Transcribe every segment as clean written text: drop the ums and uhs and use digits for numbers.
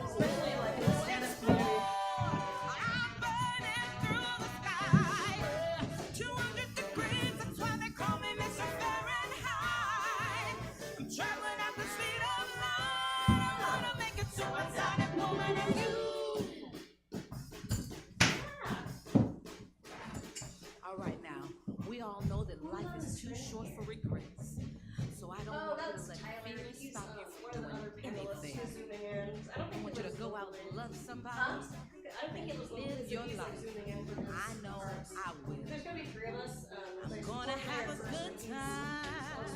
Especially like in the stand-up community. All right, now, we all know that life is too short for regrets. So I don't want you to let fear stop you from doing anything. I want you to go out and love somebody. I don't think it was Live your life. zooming in for this. I know I will. There's gonna be three of us. I'm gonna have a good time.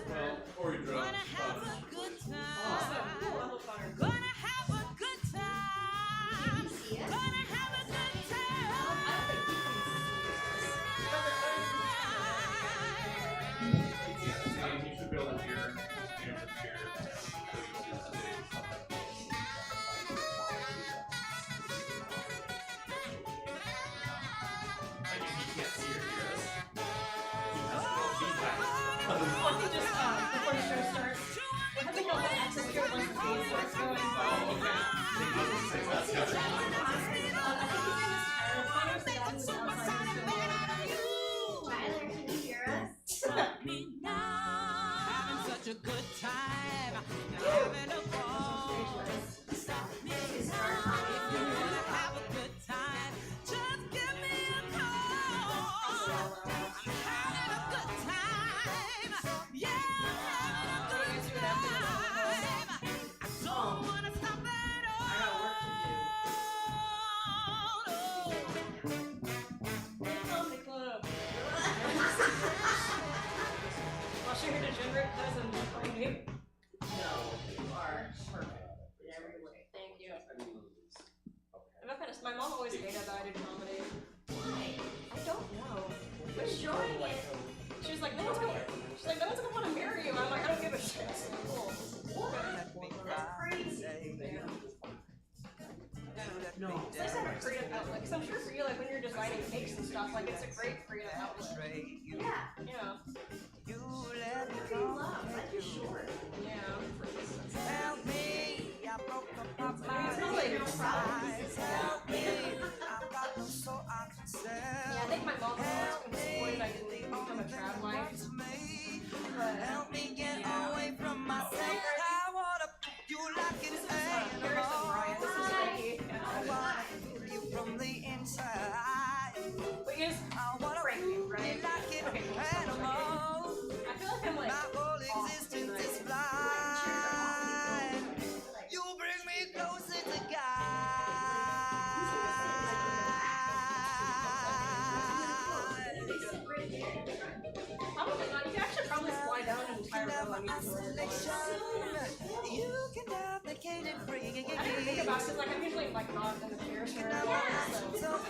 Well, or you drop. Gonna have a good time. Awesome. Cool. I'll look on her. Gonna have a good time. Gonna have a good time. You should build a chair. Before the show starts, I think I'll have access to your link feed, so it's going. I think his name is Tyler. Connor's the guy who's outside the door. Tyler, can you hear us? Stop me now. Having such a good time. Having a ball. Stop me now. If you wanna have a good time, just give me a call. I'm having a good time. Yeah, I'm having a good time. I don't wanna stop at all. Comedy club. I'll show you the gender cousin for you. No, you are perfect in every way. Thank you. My mom always hated that I did comedy. Why? I don't know. We're enjoying it. She was like, no one's gonna want to marry you. I'm like, I don't give a shit. Cool. That's crazy. No. It's nice to have a creative outlet. Because I'm sure for you, like when you're designing cakes and stuff, like it's a great creative outlet. Yeah. Yeah. Whatever you love, life is short. Yeah. Help me, I broke up my It's not like No problem. Help me, I've got no soul I can sell. Yeah, I think my mom was always kind of disappointed I didn't become a trad wife. But Help me get away from myself. I wanna you like it Paris and Brian, this is Mikey. you from the inside. But you just, I wanna Frankie, right? you like it Okay, cool. animal. I feel like I'm like, My whole off existence tonight. is blind. You bring me closer to Probably not. You can actually probably fly down an entire row on each door. You can duplicate it free. I didn't think about it, 'cause, like I'm usually like not in the chairs very long, so.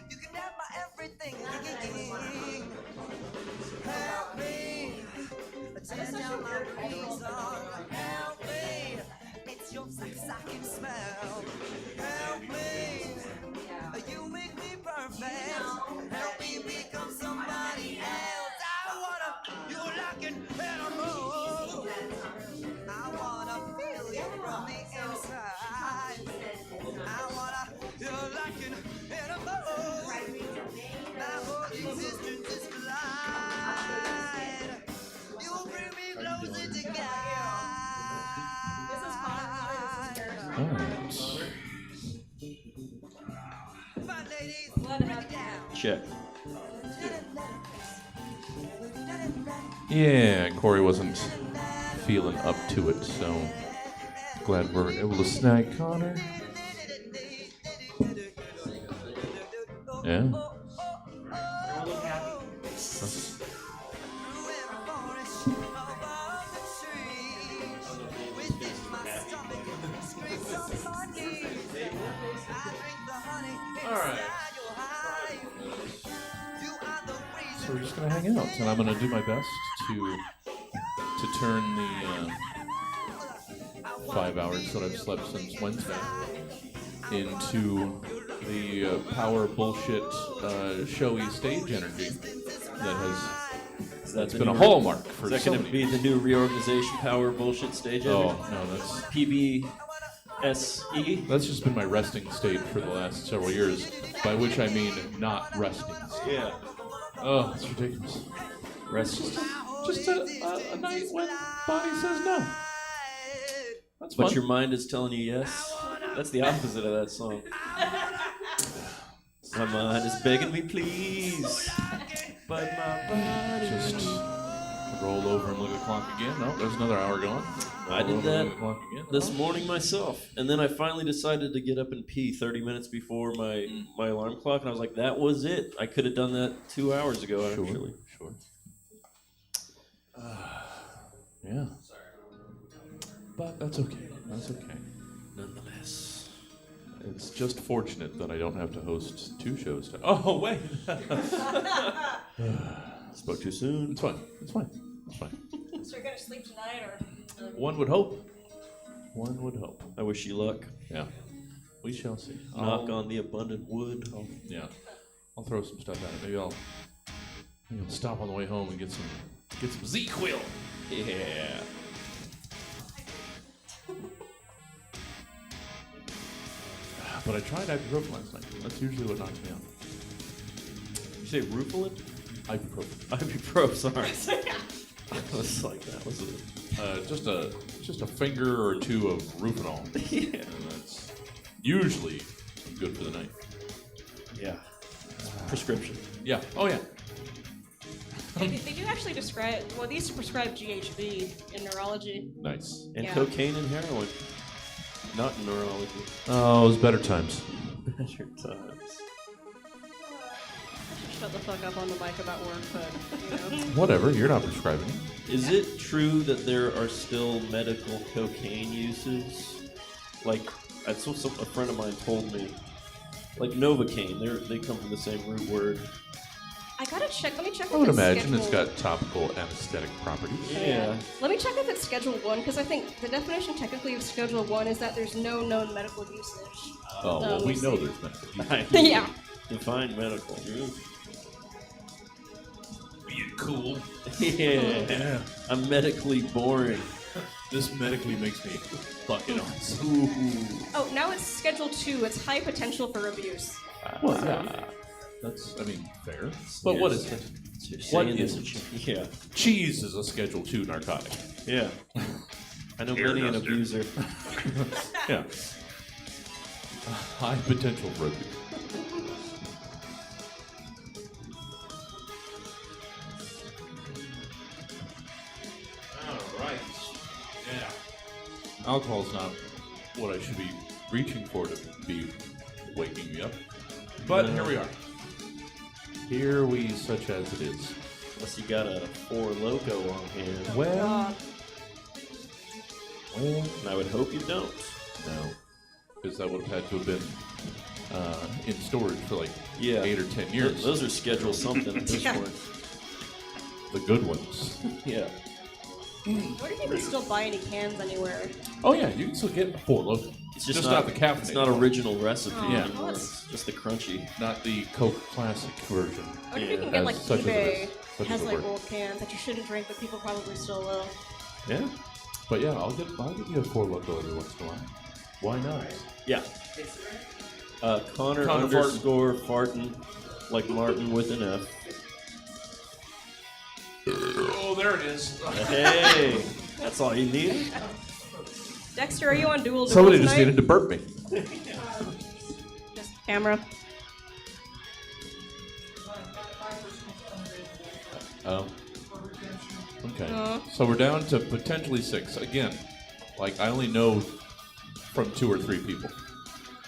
You can have my everything. Help me. Turn down my breeze on. Help me. It's your sex I can smell. Help me. You make me perfect. Help me become somebody else. I wanna, you like an animal. I wanna feel you from the inside. I wanna, you like an animal. My whole existence is blind. You bring me closer to God. This is fun. Alright. Let it down. Check. Yeah, Corey wasn't feeling up to it, so glad we're able to snag Connor. Yeah. Alright. So we're just gonna hang out, and I'm gonna do my best to turn the 5 hours that I've slept since Wednesday into the power bullshit showy stage energy that has That's been a hallmark for Is that so going to many be the new reorganization power bullshit stage? Oh, no, that's PBSE? that's just been my resting state for the last several years, by which I mean not resting state. Yeah. Oh, it's ridiculous. Restless. Just a night when body says no. That's fun. But your mind is telling you yes. That's the opposite of that song. My mind is begging me, please. But my body. Just roll over and look at the clock again. No, there's another hour gone. I did Roll over and that look at the clock again. this morning myself. And then I finally decided to get up and pee 30 minutes before my alarm clock. And I was like, that was it. I could have done that 2 hours ago, actually. Sure. Yeah. But that's okay. That's okay. Nonetheless. It's just fortunate that I don't have to host 2 shows. Oh, wait. Spoke too soon. It's fine. It's fine. It's fine. So you're gonna sleep tonight, or? One would hope. One would hope. I wish you luck. Yeah. We shall see. Knock on the abundant wood. Yeah. I'll throw some stuff at it. Maybe I'll stop on the way home and get some Z-Quill. Yeah. But I tried ibuprofen last night. That's usually what knocks me out. You say Rufalin? Ibuprofen. Ibuprofen, sorry. I was like, that was it. Just a finger or 2 of Rufinol. Yeah. And that's usually good for the night. Yeah. Prescription. Yeah. Oh, yeah. They do actually describe, well, they used to prescribe GHB in neurology. Nice. And Yeah. cocaine and heroin. Not in neurology. Oh, it was better times. Better times. I should shut the fuck up on the mic about work, but, Whatever. You're not prescribing it. Is it true that there are still medical cocaine uses? Like, that's what a friend of mine told me. Like Novocaine, they come from the same root word. I gotta check. Let me check. I would if it's imagine it's Schedule- got topical anesthetic properties. Yeah. Let me check if it's Schedule 1, because I think the definition technically of Schedule 1 is that there's no known medical usage. Oh, well, we let's know see. there's medical. Yeah. Define medical. Being cool. Yeah. I'm medically boring. This medically makes me fucking awesome. Ooh. Oh, now it's Schedule 2. It's high potential for abuse. Well, yeah. That's, fair. But what is it? What is it? Yeah. Cheese is a Schedule 2 narcotic. Yeah. I know many an abuser. Yeah. High potential for abuse. All right. Yeah. Alcohol's not what I should be reaching for to be waking me up. But here we are. Here we such as it is. Unless you got a 4 Loco on hand. Well, And I would hope you don't. no. Because that would have had to have been in storage for like Yeah. 8 or 10 years. Those are scheduled something at this Yeah. point. The good ones. Yeah. I wonder if you can still buy any cans anywhere. Oh yeah, you can still get a 4 Loco. It's just not the caffeinated. It's not original recipe Yeah. anymore. It's just the crunchy. Not the Coke Classic version. I wonder if you can Yeah. get, like, Such as it eBay is. Such has, as it like, were. old cans that you shouldn't drink, but people probably still will. Yeah. But yeah, I'll get you a 4 Loco every once in a while. Why not? Yeah. Connor Connor underscore Farton, like Martin with an F. Oh, there it is. Hey, that's all you need. Dexter, are you on dual Somebody tonight? just needed to burp me. Just camera. Oh. Okay. Aw. So we're down to potentially 6. Again, like I only know from 2 or 3 people.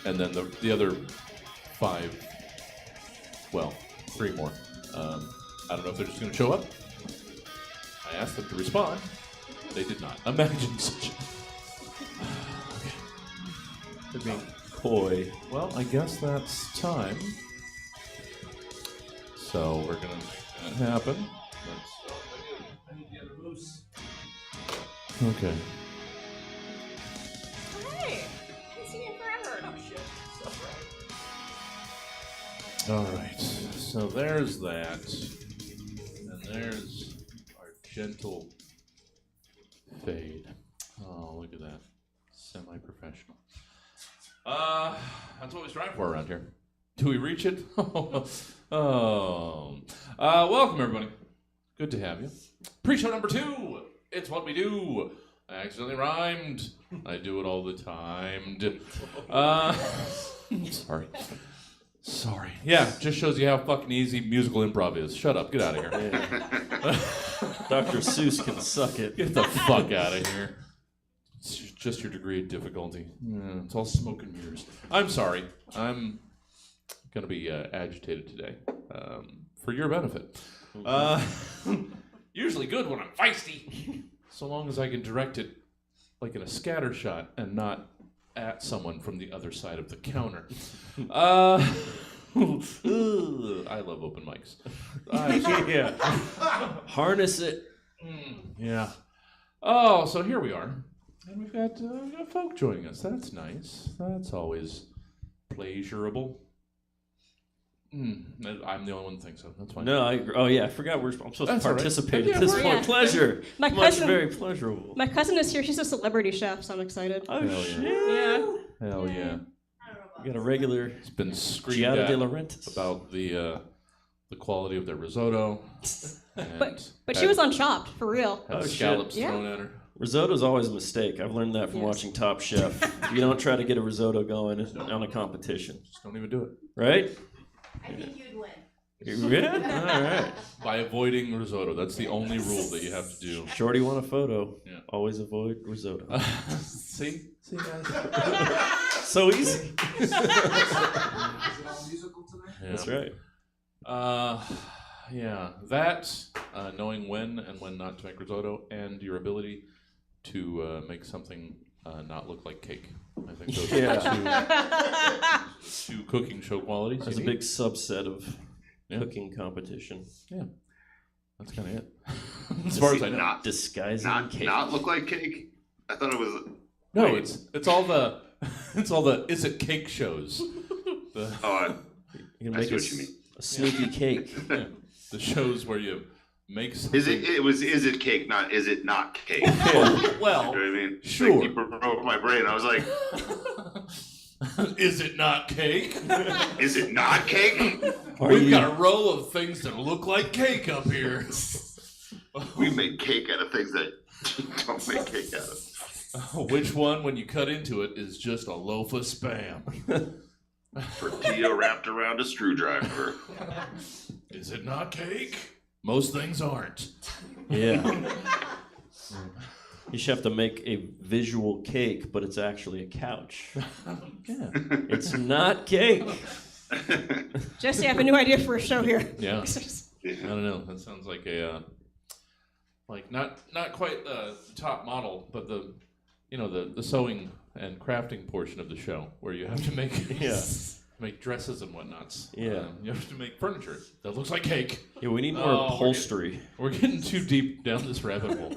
And then the other 5, well, 3 more. I don't know if they're just going to show up. I asked them to respond. They did not. Imagine such. Okay. They're being coy. Well, I guess that's time. So we're going to make that happen. Okay. Hey, I haven't seen you in forever. All right. So there's that. And there's gentle fade. Oh, look at that. Semi-professional. That's what we strive for around here. Do we reach it? Welcome everybody. Good to have you. Pre-show number 2. It's what we do. I accidentally rhymed. I do it all the time. Sorry. Yeah, just shows you how fucking easy musical improv is. Shut up. Get out of here. Yeah. Dr. Seuss can suck it. Get the fuck out of here. It's just your degree of difficulty. Yeah, it's all smoke and mirrors. I'm sorry. I'm going to be agitated today for your benefit. Usually good when I'm feisty. So long as I can direct it like in a scatter shot and not at someone from the other side of the counter. I love open mics. Yeah. Harness it. Yeah. Oh, so here we are. And we've got folk joining us. That's nice. That's always pleasurable. I'm the only one that thinks so. That's fine. No, I agree. Oh, yeah, I forgot I'm supposed to participate Right. at this Yeah, point. yeah. Pleasure. My Much cousin- very pleasurable. My cousin is here. She's a celebrity chef, so I'm excited. Oh, Hell shit. Yeah. Hell yeah. We got a regular It's been screamed Giada de at Laurentiis. about the quality of their risotto. But she was on Chopped, for real. had Oh, shit. scallops Yeah. thrown at her. Risotto's always a mistake. I've learned that from Yes. watching Top Chef. You don't try to get a risotto going on a competition, Just don't even do it. right? I think you'd win. Yeah? All right. By avoiding risotto. That's the only rule that you have to do. Shorty want a photo. Yeah. Always avoid risotto. See guys? So easy. Is it all musical tonight? Yeah. That's right. Yeah, that, knowing when and when not to make risotto, and your ability to make something not look like cake. I think those are two cooking show qualities. That's a you big need. subset of Yeah. cooking competition. Yeah, that's kind of it. As far as I know. Not Disguising cake. not look like cake. I thought it was. No, Wait. it's all the is it cake shows. The Oh, You can I make see what you mean. a sneaky cake. yeah, the shows where you make something. is it? Is it cake? Not is it not cake? Yeah. You know Well, what I mean? sure. Like, you broke my brain. I was like, is it not cake? is it not cake? We've got a row of things that look like cake up here. We make cake out of things that don't make cake out of. Which one, when you cut into it, is just a loaf of Spam? Tortilla wrapped around a screwdriver. Is it not cake? Most things aren't. Yeah. You should have to make a visual cake, but it's actually a couch. Yeah. It's not cake. Jesse, I have a new idea for a show here. Yeah. I don't know. That sounds like a like not quite the top model, but the sewing and crafting portion of the show where you have to make make dresses and whatnots. Yeah. You have to make furniture that looks like cake. Yeah, we need more Oh, upholstery. We're getting too deep down this rabbit hole.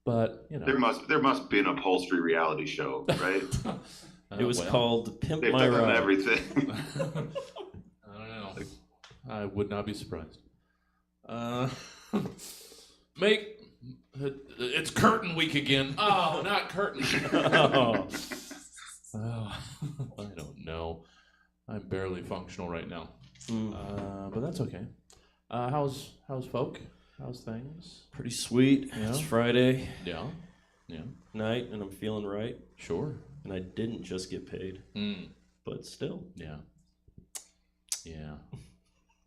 But There must be an upholstery reality show, right? It was called Pimp They've My done Ride. everything. I don't know. I would not be surprised. It's curtain week again. Oh, not curtain. Oh. I don't know. I'm barely functional right now. But that's okay. How's folk? How's things? Pretty sweet. Yeah. It's Friday Yeah. night, and I'm feeling right. Sure. And I didn't just get paid, but still. Yeah.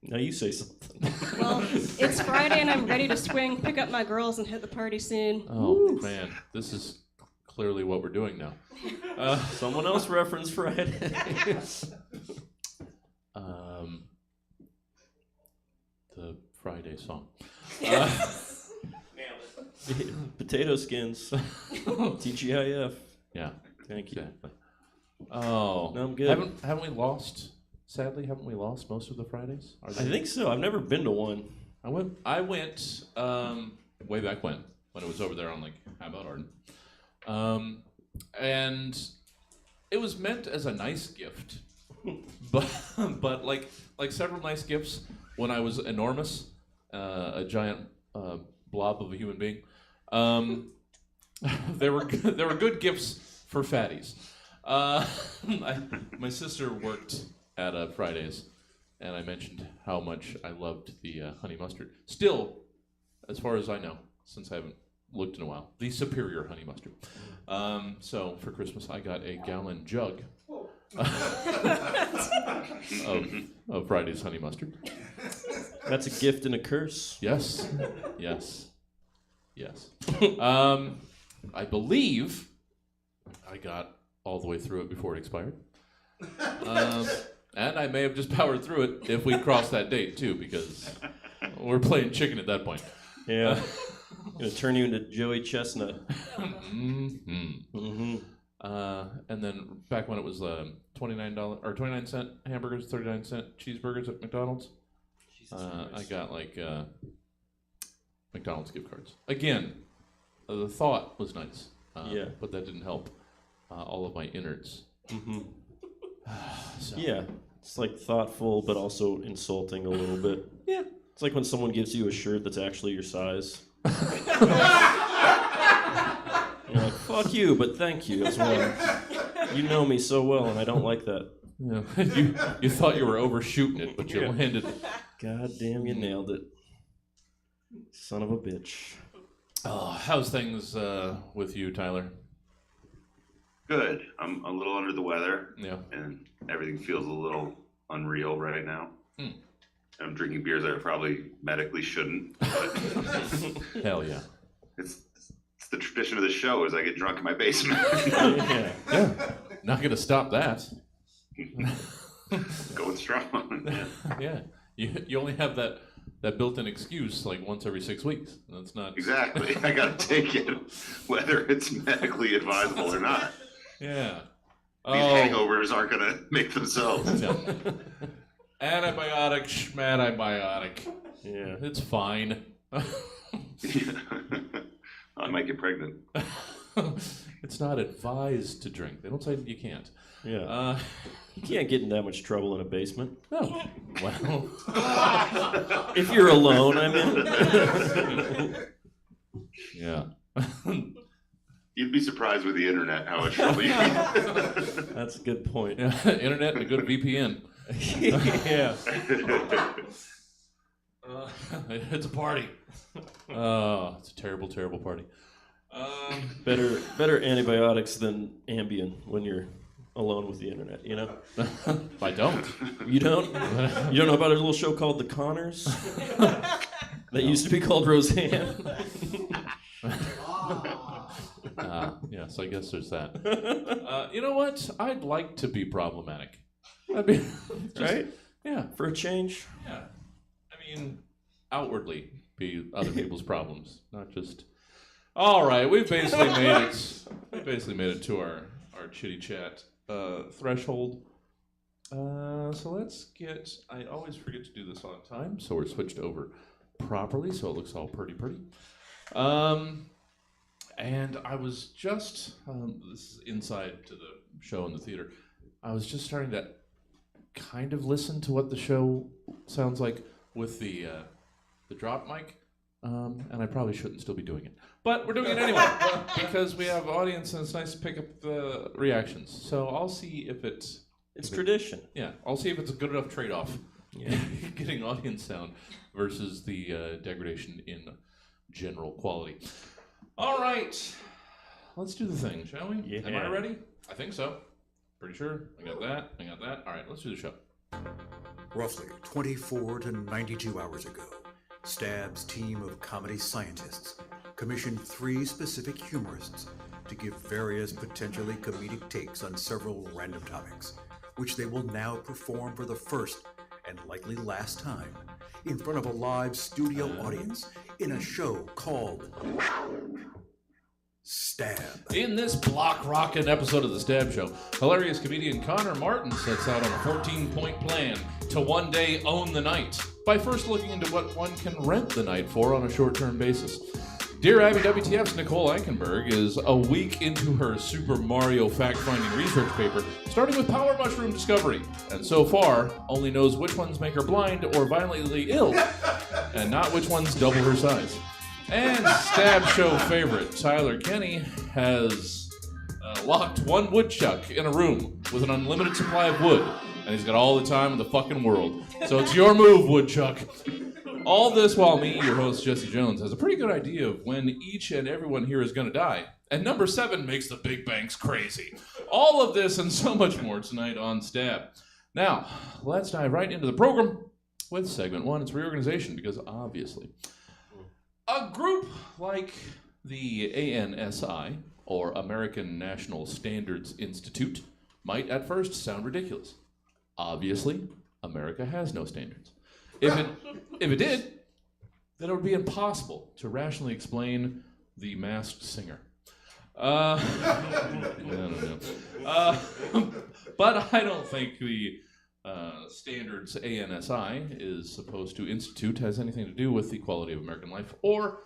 Now you say something. Well, it's Friday and I'm ready to swing, pick up my girls, and hit the party soon. Oh man, this is clearly what we're doing now. Someone else reference Friday. The Friday song. Potato skins. TGIF. Yeah. Thank you. Exactly. Oh, No, I'm good. Haven't we lost? Sadly, haven't we lost most of the Fridays? Are I think so. I've never been to one. I went way back when it was over there on How About Arden, and it was meant as a nice gift, but like several nice gifts when I was enormous, a giant blob of a human being. They were good gifts for fatties. My sister worked at Fridays, and I mentioned how much I loved the honey mustard. Still, as far as I know, since I haven't looked in a while, the superior honey mustard. So for Christmas, I got a gallon jug of Friday's honey mustard. That's a gift and a curse. Yes. I believe I got all the way through it before it expired. And I may have just powered through it if we crossed that date, too, because we're playing chicken at that point. Yeah. Gonna turn you into Joey Chestnut. And then back when it was $29 or 29-cent hamburgers, 39-cent cheeseburgers at McDonald's, I got like McDonald's gift cards. Again, the thought was nice, but that didn't help all of my innards. So. Yeah, it's like thoughtful but also insulting a little bit. Yeah. It's like when someone gives you a shirt that's actually your size. You're like, fuck you, but thank you as well. You know me so well, and I don't like that. Yeah. you thought you were overshooting it, but you landed. God damn, you nailed it. Son of a bitch. Oh, how's things with you, Tyler? Good. I'm a little under the weather. Yeah. And everything feels a little unreal right now. I'm drinking beers that I probably medically shouldn't. But Hell yeah. it's the tradition of the show is I get drunk in my basement. Yeah. Not gonna stop that. Going strong. Yeah. You only have that built-in excuse like once every 6 weeks. That's not Exactly. I gotta take it, whether it's medically advisable or not. Yeah. These hangovers aren't gonna make themselves. Yeah. Antibiotic. Yeah. It's fine. I might get pregnant. It's not advised to drink. They don't say you can't. Yeah. You can't get in that much trouble in a basement. No. Well. If you're alone, I mean. Yeah. You'd be surprised with the internet how much trouble you get. That's a good point. Yeah. Internet and a good VPN. Yeah. It's a party. Oh, it's a terrible, terrible party. Better antibiotics than Ambien when you're alone with the internet, you know? I don't. You don't? You don't know about a little show called The Connors? That used to be called Roseanne? Yes, I guess there's that. You know what? I'd like to be problematic. I mean, right? Yeah. For a change? Yeah. I mean, outwardly be other people's problems, not just. All right, we've basically made it. We basically made it to our chitty chat threshold. So let's get. I always forget to do this on time, so we're switched over properly, so it looks all pretty. And I was just. This is inside to the show in the theater. I was just starting to kind of listen to what the show sounds like with the drop mic, and I probably shouldn't still be doing it, but we're doing it anyway because we have audience and it's nice to pick up the reactions. So I'll see if it's tradition. Yeah, I'll see if it's a good enough trade-off. Yeah. Getting audience sound versus the degradation in general quality. All right, let's do the thing, shall we? Yeah. Am I ready? I think so. Pretty sure. I got that. All right, let's do the show. Roughly 24 to 92 hours ago, Stab's team of comedy scientists commissioned 3 specific humorists to give various potentially comedic takes on several random topics, which they will now perform for the first and likely last time in front of a live studio audience in a show called Stab. In this block-rockin' episode of The Stab Show, hilarious comedian Connor Martin sets out on a 14-point plan to one day own the night by first looking into what one can rent the night for on a short-term basis. Dear Abby WTF's Nicole Eichenberg is a week into her Super Mario fact-finding research paper, starting with power mushroom discovery, and so far only knows which ones make her blind or violently ill, and not which ones double her size. And Stab Show favorite Tyler Kinney has locked one woodchuck in a room with an unlimited supply of wood, and he's got all the time in the fucking world. So it's your move, woodchuck. All this while me, your host Jesse Jones, has a pretty good idea of when each and everyone here is going to die. And number 7 makes the big banks crazy. All of this and so much more tonight on Stab. Now, let's dive right into the program with segment 1. It's reorganization, because obviously a group like the ANSI, or American National Standards Institute, might at first sound ridiculous. Obviously, America has no standards. If it did, then it would be impossible to rationally explain the Masked Singer. I don't know. But I don't think the standards ANSI is supposed to institute has anything to do with the quality of American life, or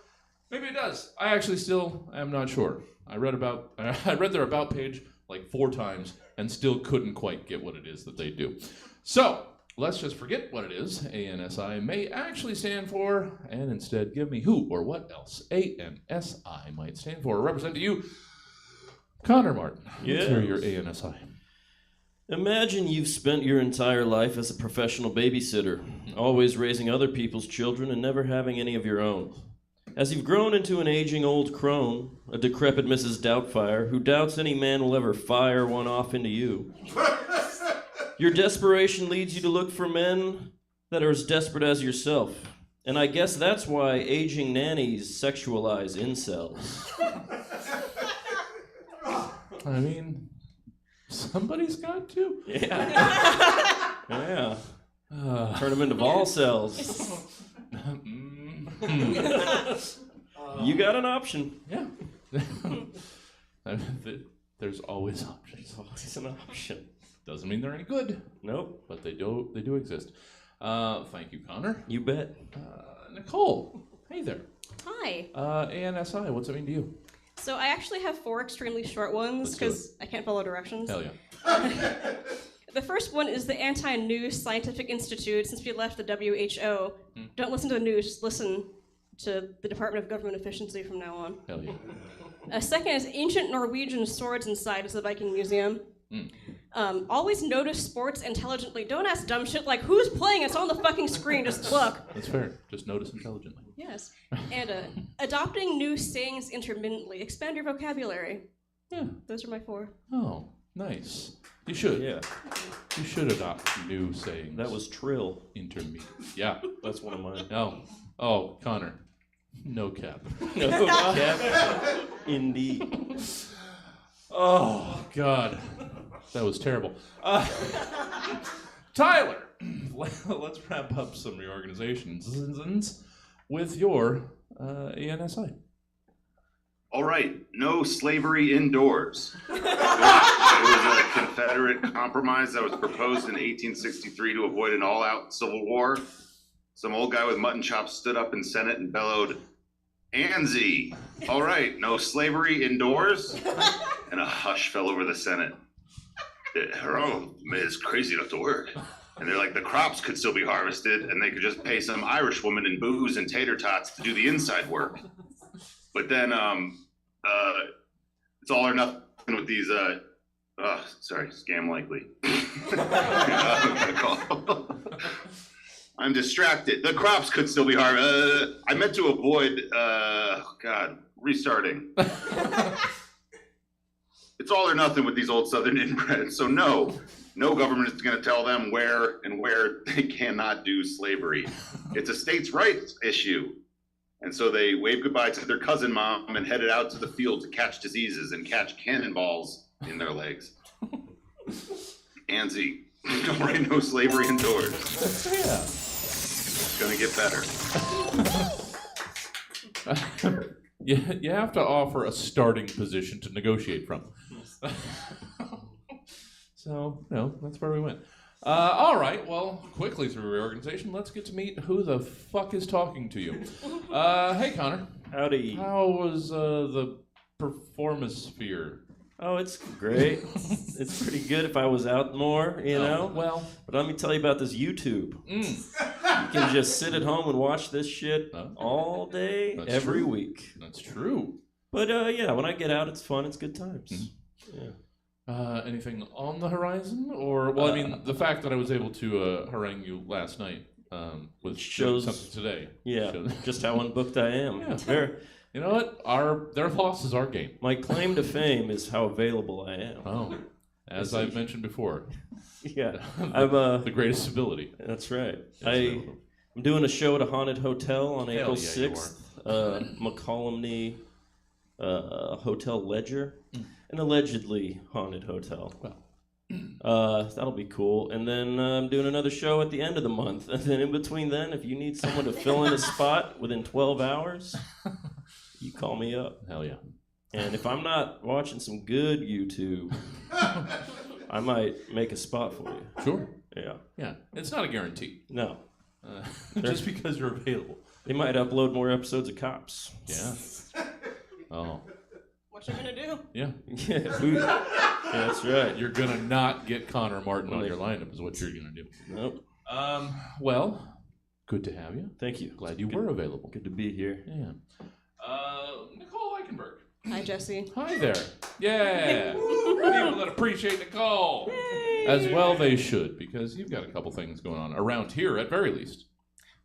maybe it does. I actually still am not sure. I read their about page like 4 times and still couldn't quite get what it is that they do. So let's just forget what it is ANSI may actually stand for, and instead give me who or what else ANSI might stand for. Represent to you, Connor Martin. Let's hear your ANSI. Imagine you've spent your entire life as a professional babysitter, always raising other people's children and never having any of your own. As you've grown into an aging old crone, a decrepit Mrs. Doubtfire, who doubts any man will ever fire one off into you, your desperation leads you to look for men that are as desperate as yourself. And I guess that's why aging nannies sexualize incels. I mean, somebody's got to. Yeah. Yeah. Turn them into vol cells. You got an option. Yeah. There's always options. There's always an option. Doesn't mean they're any good. Nope. But they do exist. Thank you, Connor. You bet. Nicole, hey there. Hi. ANSI, what's it mean to you? So I actually have 4 extremely short ones because I can't follow directions. Hell yeah. The first one is the Anti-News Scientific Institute. Since we left the WHO, don't listen to the news, just listen to the Department of Government Efficiency from now on. Hell yeah. Second is ancient Norwegian swords inside is the Viking Museum. Always notice sports intelligently. Don't ask dumb shit like, who's playing? It's on the fucking screen. Just look. That's fair. Just notice intelligently. Yes. And adopting new sayings intermittently. Expand your vocabulary. Yeah, those are my 4. Oh, nice. You should. Yeah. You should adopt new sayings. That was trill. Intermediate. Yeah. That's one of mine. Oh, Connor. No cap. No cap. Indeed. Oh, God. That was terrible. Tyler, let's wrap up some reorganizations with your ANSI. All right, no slavery indoors. It was a Confederate compromise that was proposed in 1863 to avoid an all-out civil war. Some old guy with mutton chops stood up in Senate and bellowed, ANSI, all right, no slavery indoors? And a hush fell over the Senate. Her own is crazy enough to work. And they're like, the crops could still be harvested and they could just pay some Irish woman in booze and tater tots to do the inside work. But then it's all or nothing with these, scam likely. I'm distracted. The crops could still be harvested. I meant to avoid, restarting. It's all or nothing with these old Southern inbreds. So no government is going to tell them where they cannot do slavery. It's a states' rights issue. And so they waved goodbye to their cousin mom and headed out to the field to catch diseases and catch cannonballs in their legs. ANSI, don't write no slavery indoors. Yeah. It's going to get better. You have to offer a starting position to negotiate from. So, that's where we went. All right, well, quickly through reorganization, let's get to meet who the fuck is talking to you. Hey, Connor. Howdy. How was the performance-sphere? Oh, it's great. It's pretty good if I was out more, you know? Well, But let me tell you about this YouTube. mm, You can just sit at home and watch this shit all day, That's every true. week. that's true. But yeah, when I get out, it's fun. It's good times. Yeah. Anything on the horizon? Or, well, I mean, the fact that I was able to harangue you last night was Shows- something today. Yeah, Shows- just how unbooked I am. Yeah. Very- You know what? Their loss is our game. my claim to fame is how available I am. Oh, as Yes, I've mentioned before, Yeah, the greatest ability. that's right. is I'm doing a show at a haunted hotel on April yeah, you 6th. McCollumney Hotel Ledger, an allegedly haunted hotel. That'll be cool. And then I'm doing another show at the end of the month. And then in between then, if you need someone to fill in a spot within 12 hours, you call me up. Hell yeah. And if I'm not watching some good YouTube, I might make a spot for you. Sure. Yeah. Yeah. It's not a guarantee. No. Just because you're available. They might upload more episodes of Cops. Yeah. Oh. What you gonna do? Yeah. Yeah, that's right. You're gonna not get Connor Martin on your lineup is what you're gonna do. Nope. Well, good to have you. Thank you. Glad you were available. Good to be here. Yeah. Nicole Eichenberg. Hi, Jesse. Hi there. Yeah. People that appreciate Nicole. As well they should, because you've got a couple things going on around here at very least.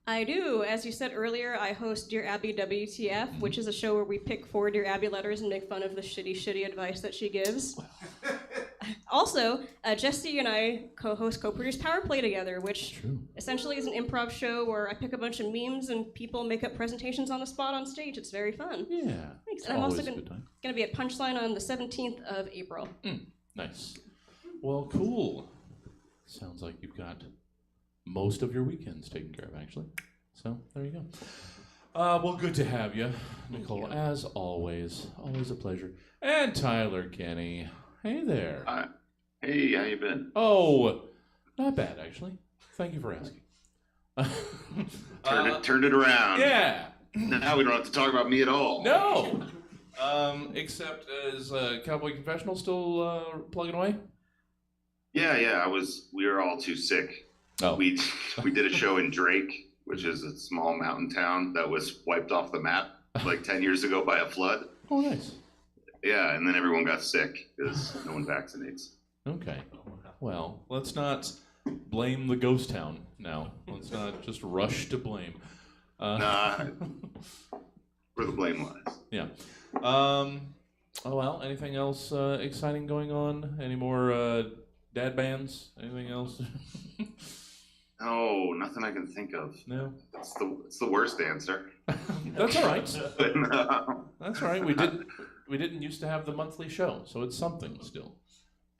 I do. As you said earlier, I host Dear Abby WTF, which is a show where we pick 4 Dear Abby letters and make fun of the shitty advice that she gives. Also, Jesse and I co-produce Power Play together, which essentially is an improv show where I pick a bunch of memes and people make up presentations on the spot on stage. It's very fun. Yeah. Thanks. It's And I'm also always a going good time. to be at Punchline on the 17th of April. Nice. Well, cool. Sounds like you've got most of your weekends taken care of, actually. So, there you go. Well, good to have you, Nicole, as always. Always a pleasure. And Tyler Kinney. Hey there. Hey, how you been? Oh, not bad, actually. Thank you for asking. Turned it around. Yeah. Now we don't have to talk about me at all. No. Except is Cowboy Confessional still plugging away? Yeah. We were all too sick. Oh. We did a show in Drake, which is a small mountain town that was wiped off the map like 10 years ago by a flood. Oh, nice. Yeah, and then everyone got sick because no one vaccinates. Okay. Well, let's not blame the ghost town now. Let's not just rush to blame. Nah, where the blame lies. Yeah. Oh, well, anything else exciting going on? Any more dad bands? Anything else? No, nothing I can think of. No? It's the worst answer. That's all right. But no. That's all right. We didn't used to have the monthly show, so it's something still.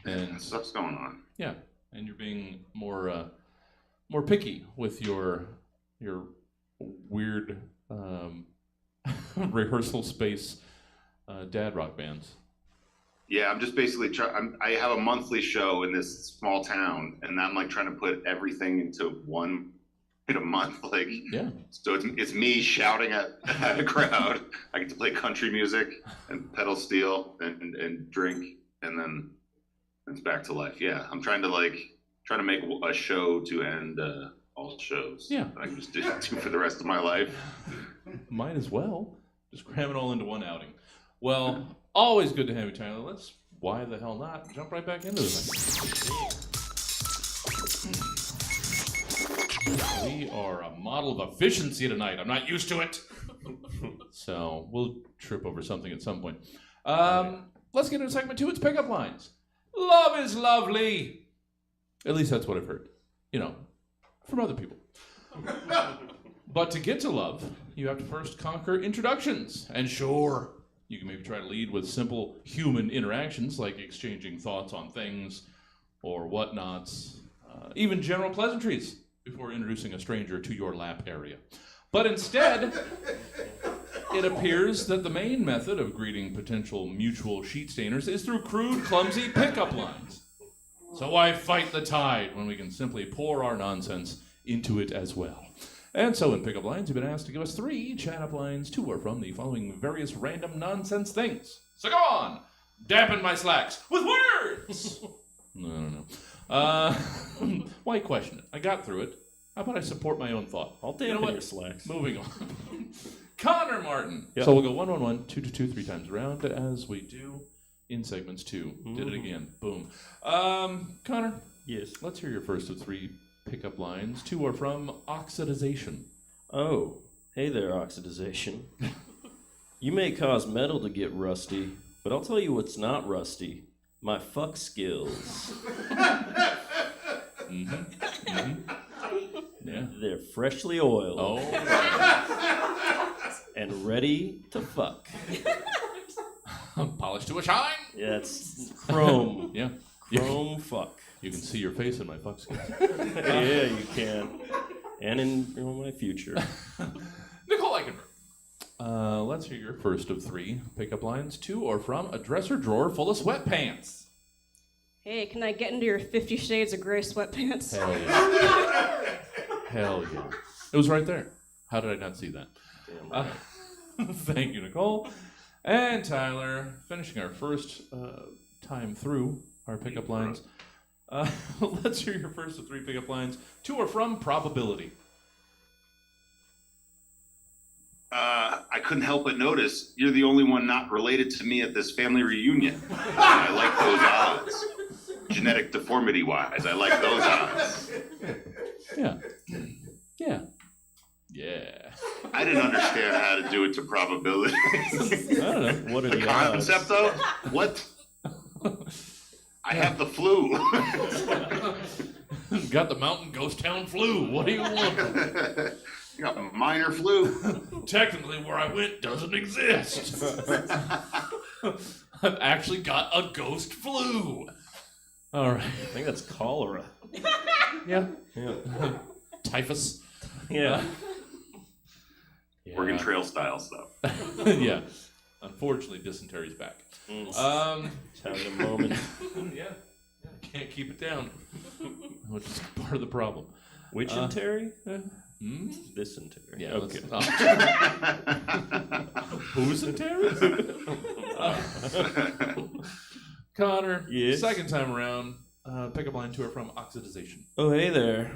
And Stuff's going on. yeah, and you're being more picky with your weird rehearsal space dad rock bands. Yeah, I'm just basically I have a monthly show in this small town, and I'm like trying to put everything into one in a month. Like, Yeah. so it's me shouting at a crowd. I get to play country music and pedal steel and drink, and then it's back to life. Yeah, I'm trying to make a show to end all shows. Yeah. that I can just do for the rest of my life. Might as well. Just cram it all into one outing. Well, always good to have you, Tyler. Let's, why the hell not, jump right back into this. We are a model of efficiency tonight. I'm not used to it. So we'll trip over something at some point. Let's get into segment 2. It's pickup lines. Love is lovely. At least that's what I've heard. You know, from other people. But to get to love, you have to first conquer introductions. And sure, you can maybe try to lead with simple human interactions like exchanging thoughts on things or whatnots, even general pleasantries before introducing a stranger to your lap area. But instead, it appears that the main method of greeting potential mutual sheet stainers is through crude, clumsy pickup lines. So why fight the tide when we can simply pour our nonsense into it as well? And so in pickup lines, you've been asked to give us 3 chat-up lines. 2 are from the following various random nonsense things. So go on, dampen my slacks with words! No. Why question it? I got through it. How about I support my own thought? I'll dampen your slacks. Moving on. Connor Martin. Yep. So we'll go 1, 1, 1, 2, 2, 2, 3 times around as we do in segments 2. Did it again. Boom. Connor. Yes. Let's hear your first of 3 pickup lines. 2 are from oxidization. Oh, hey there, oxidization. You may cause metal to get rusty, but I'll tell you what's not rusty. My fuck skills. Yeah. They're freshly oiled. Oh. And ready to fuck. Polished to a shine. Yeah, it's chrome. Yeah. Chrome fuck. You can see your face in my fuck skills. Yeah, you can. And in my future. Nicole Eichenberg. Let's hear your first of 3 pickup lines. 2 are from a dresser drawer full of sweatpants. Hey, can I get into your 50 Shades of Grey sweatpants? Hell yeah. Hell yeah. It was right there. How did I not see that? Damn right. Thank you, Nicole. And Tyler, finishing our first time through our pickup lines. Let's hear your first of 3 pickup lines. 2 are from probability. I couldn't help but notice you're the only one not related to me at this family reunion. I like those odds. Genetic deformity-wise, I like those odds. Yeah. Yeah. Yeah. I didn't understand how to do it to probability. I don't know. What are The the odds? concept, though? What? I have the flu. Got the mountain ghost town flu. What do you want? You got minor flu. Technically, where I went doesn't exist. I've actually got a ghost flu. All right. I think that's cholera. Yeah. Yeah. Typhus. Yeah. Oregon Trail style stuff. Yeah. Unfortunately, dysentery's back. Just having a moment. Yeah. Can't keep it down, which is part of the problem. Which Terry? Dysentery. Yeah. Okay. Who's in Terry? Connor. Yes? Second time around. Pickup line 2 are from oxidization. Oh, hey there.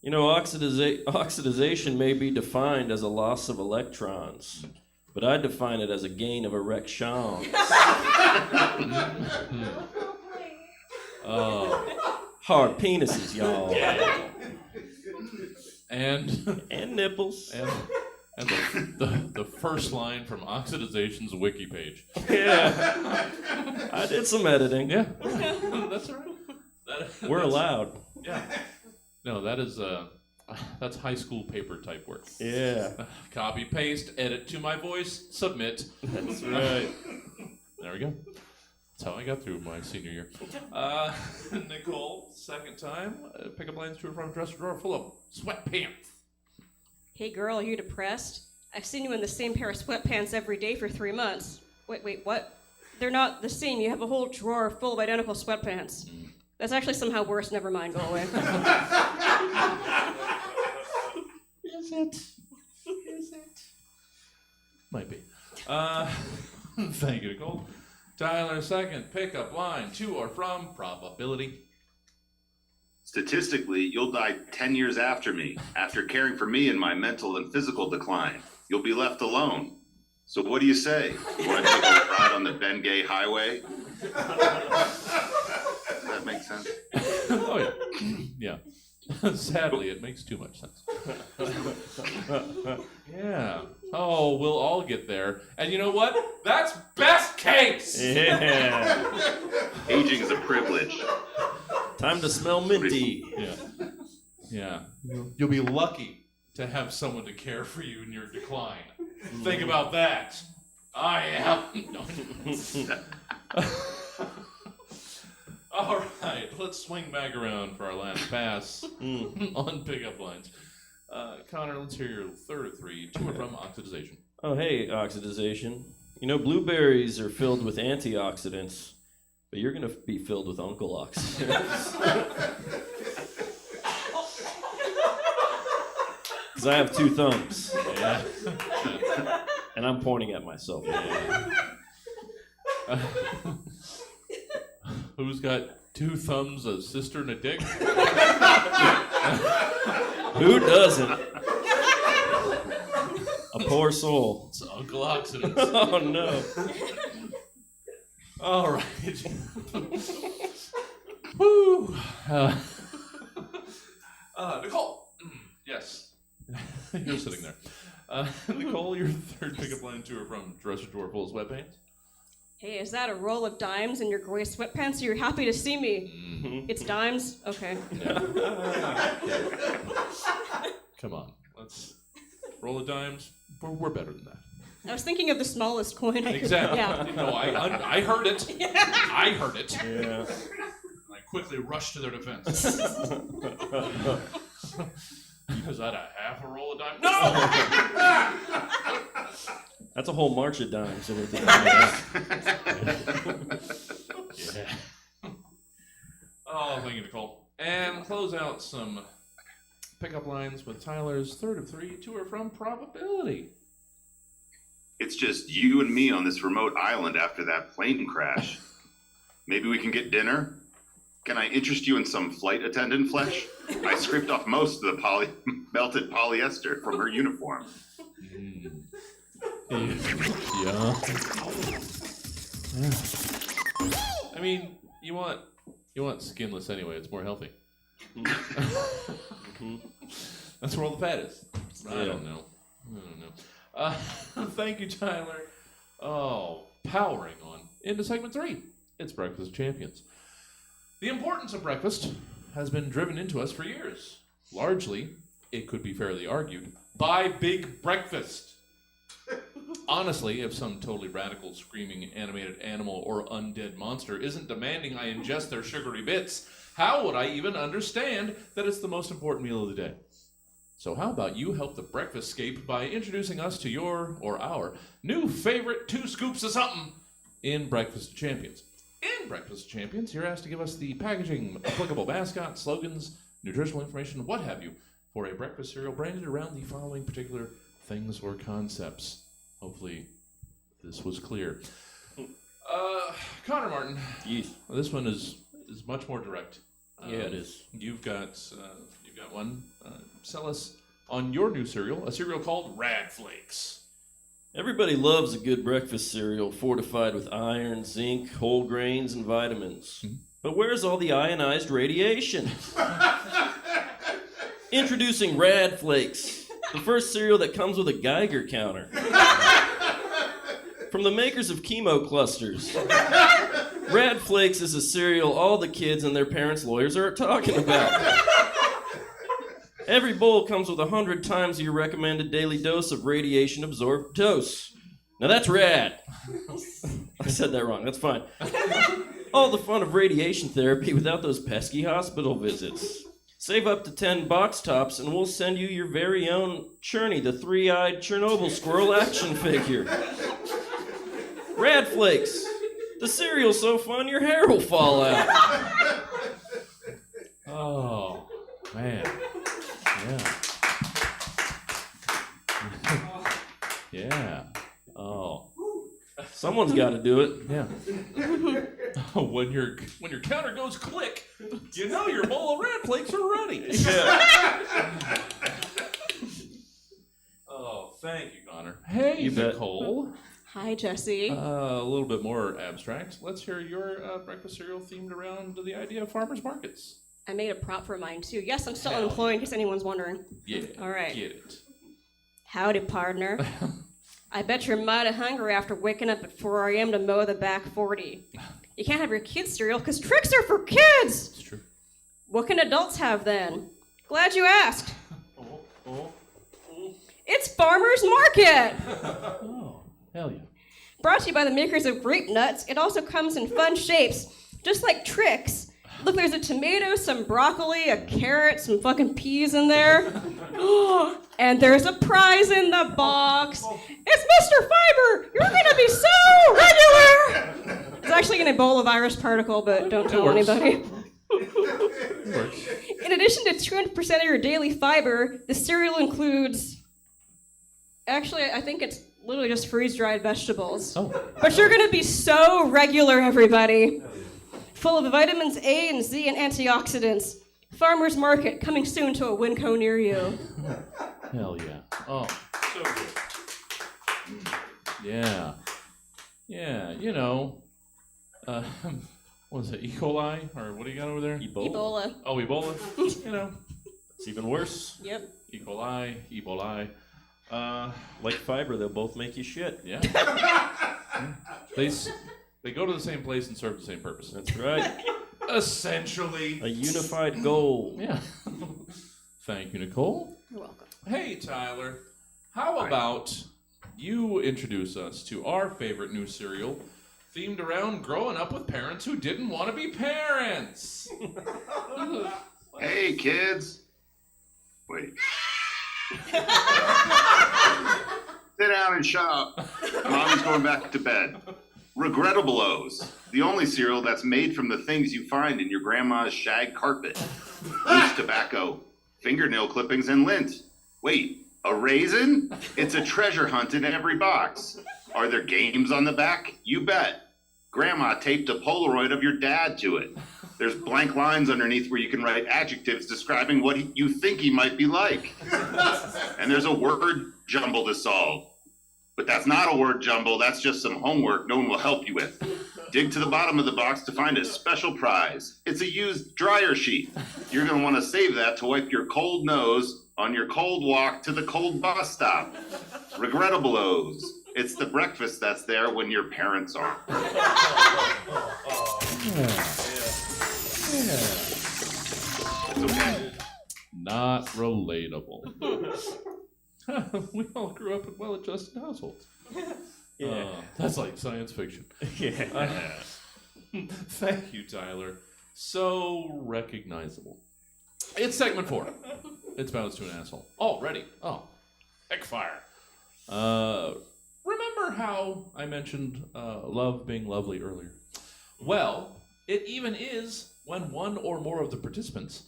You know, oxidization may be defined as a loss of electrons, but I define it as a gain of erections. Hard penises, y'all. Yeah. And nipples. And the first line from Oxidization's wiki page. Yeah. I did some editing. Yeah. That's all right. We're allowed. Yeah. No, that's high school paper type work. Yeah. Copy, paste, edit to my voice, submit. That's right. There we go. That's how I got through my senior year. Nicole, second time. Pickup lines 2 from a dresser drawer full of sweatpants. Hey girl, are you depressed? I've seen you in the same pair of sweatpants every day for 3 months. Wait, what? They're not the same. You have a whole drawer full of identical sweatpants. That's actually somehow worse. Never mind. Go away. Is it? Might be. Thank you, Nicole. Tyler, second pickup line 2 are from probability. Statistically, you'll die 10 years after me, after caring for me in my mental and physical decline. You'll be left alone. So what do you say? You want to take a ride on the Bengay Highway? Does that make sense? Oh, yeah. Yeah. Sadly, it makes too much sense. Yeah. Oh, we'll all get there. And you know what? That's best case! Yeah. Aging is a privilege. Time to smell minty. Yeah. Yeah. You'll be lucky to have someone to care for you in your decline. Think about that. I am. No. All right, let's swing back around for our last pass on pickup lines. Connor, let's hear your third of 3. 2 are from oxidization. Oh, hey, oxidization. You know, blueberries are filled with antioxidants, but you're going to be filled with Uncleoxidants. Because I have 2 thumbs. Yeah. And I'm pointing at myself. Who's got 2 thumbs, a sister, and a dick? Who doesn't? A poor soul. It's Uncleoxidants. Oh, no. All right. Woo. Nicole. Yes. You're sitting there. Nicole, your third pickup line to or from dresser drawer full of sweatpants? Hey, is that a roll of dimes in your gray sweatpants? You're happy to see me. Mm-hmm. It's dimes? Okay. Come on. Let's roll of dimes. We're better than that. I was thinking of the smallest coin I could. Exactly. Yeah. No, I heard it. I heard it. Yeah. I quickly rushed to their defense. Is that a half a roll of dimes? No! That's a whole march of dimes. And everything. Yeah. Oh, thank you, Nicole. And close out some pickup lines with Tyler's third of 3 to or from probability. It's just you and me on this remote island after that plane crash. Maybe we can get dinner? Can I interest you in some flight attendant flesh? I scraped off most of the melted polyester from her uniform. Yeah. I mean, you want skinless anyway. It's more healthy. That's where all the fat is. I don't know. Thank you, Tyler. Oh, powering on into segment 3. It's Breakfast Champions. The importance of breakfast has been driven into us for years. Largely, it could be fairly argued, by Big Breakfast. Honestly, if some totally radical, screaming, animated animal or undead monster isn't demanding I ingest their sugary bits, how would I even understand that it's the most important meal of the day? So how about you help the breakfast-scape by introducing us to your, or our, new favorite 2 scoops of something in Breakfast Champions. In Breakfast Champions, you're asked to give us the packaging, applicable mascot, slogans, nutritional information, what have you, for a breakfast cereal branded around the following particular things or concepts. Hopefully this was clear. Connor Martin, this one is much more direct. Yeah, it is. You've got one. Sell us on your new cereal, a cereal called Rad Flakes. Everybody loves a good breakfast cereal fortified with iron, zinc, whole grains, and vitamins. Mm-hmm. But where's all the ionized radiation? Introducing Rad Flakes, the first cereal that comes with a Geiger counter. From the makers of chemo clusters. Rad Flakes is a cereal all the kids and their parents' lawyers are talking about. Every bowl comes with 100 times your recommended daily dose of radiation-absorbed dose. Now that's rad. I said that wrong, that's fine. All the fun of radiation therapy without those pesky hospital visits. Save up to 10 box tops and we'll send you your very own Cherney, the 3-eyed Chernobyl squirrel action figure. Rad Flakes. The cereal's so fun your hair will fall out. Oh, man. Yeah. Yeah. Oh. Someone's got to do it. Yeah. When your counter goes click, you know your bowl of Rad Flakes are ready. Yeah. Oh, thank you, Connor. Hey, You bet. Nicole. Hi, Jesse. A little bit more abstract. Let's hear your breakfast cereal themed around the idea of farmers markets. I made a prop for mine, too. Yes, I'm still Hell unemployed, in case anyone's wondering. Yeah. All right. Get it. Howdy, partner. I bet you're mighty hungry after waking up at 4 a.m. to mow the back 40. You can't have your kids' cereal because tricks are for kids! It's true. What can adults have then? Glad you asked. It's Farmer's Market! Oh, hell yeah. Brought to you by the makers of grape nuts, it also comes in fun shapes, just like Trix. Look, there's a tomato, some broccoli, a carrot, some fucking peas in there. And there's a prize in the box. It's Mr. Fiber! You're gonna be so regular! It's actually an Ebola virus particle, but don't tell works. anybody. It works. In addition to 200% of your daily fiber, the cereal includes. Actually, I think it's literally just freeze-dried vegetables. Oh. But you're gonna be so regular, everybody. Full of vitamins A and Z and antioxidants. Farmer's Market, coming soon to a Winco near you. Hell yeah. Oh, so good. Yeah. Yeah, you know. What is it, E. coli? Or what do you got over there? Ebola. Oh, Ebola? You know. It's even worse. Yep. E. coli, Ebola. Like fiber, they'll both make you shit. Yeah. They go to the same place and serve the same purpose. That's right. Essentially. A unified goal. Yeah. Thank you, Nicole. You're welcome. Hey, Tyler. How about you introduce us to our favorite new cereal themed around growing up with parents who didn't want to be parents? Hey, kids. Wait. Sit down and shut up. Mommy's going back to bed. Regrettable O's, the only cereal that's made from the things you find in your grandma's shag carpet. Loose tobacco, fingernail clippings, and lint. Wait, a raisin? It's a treasure hunt in every box. Are there games on the back? You bet. Grandma taped a Polaroid of your dad to it. There's blank lines underneath where you can write adjectives describing what you think he might be like. And there's a word jumble to solve. But that's not a word jumble, that's just some homework no one will help you with. Dig to the bottom of the box to find a special prize. It's a used dryer sheet. You're gonna wanna save that to wipe your cold nose on your cold walk to the cold bus stop. Regrettable O's. It's the breakfast that's there when your parents aren't. It's okay. Not relatable. We all grew up in well-adjusted households. Yeah. That's like science fiction. Yeah. Thank you, Tyler. So recognizable. It's segment 4. It's Vows to an Asshole. Already. Oh, heck fire. Remember how I mentioned love being lovely earlier? Well, it even is when one or more of the participants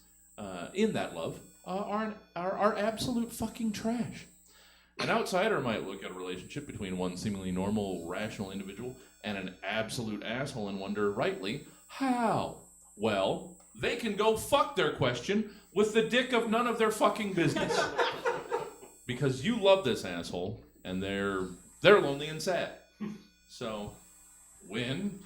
in that love are absolute fucking trash. An outsider might look at a relationship between one seemingly normal, rational individual and an absolute asshole and wonder, rightly, how? Well, they can go fuck their question with the dick of none of their fucking business. Because you love this asshole, and they're lonely and sad. So, win.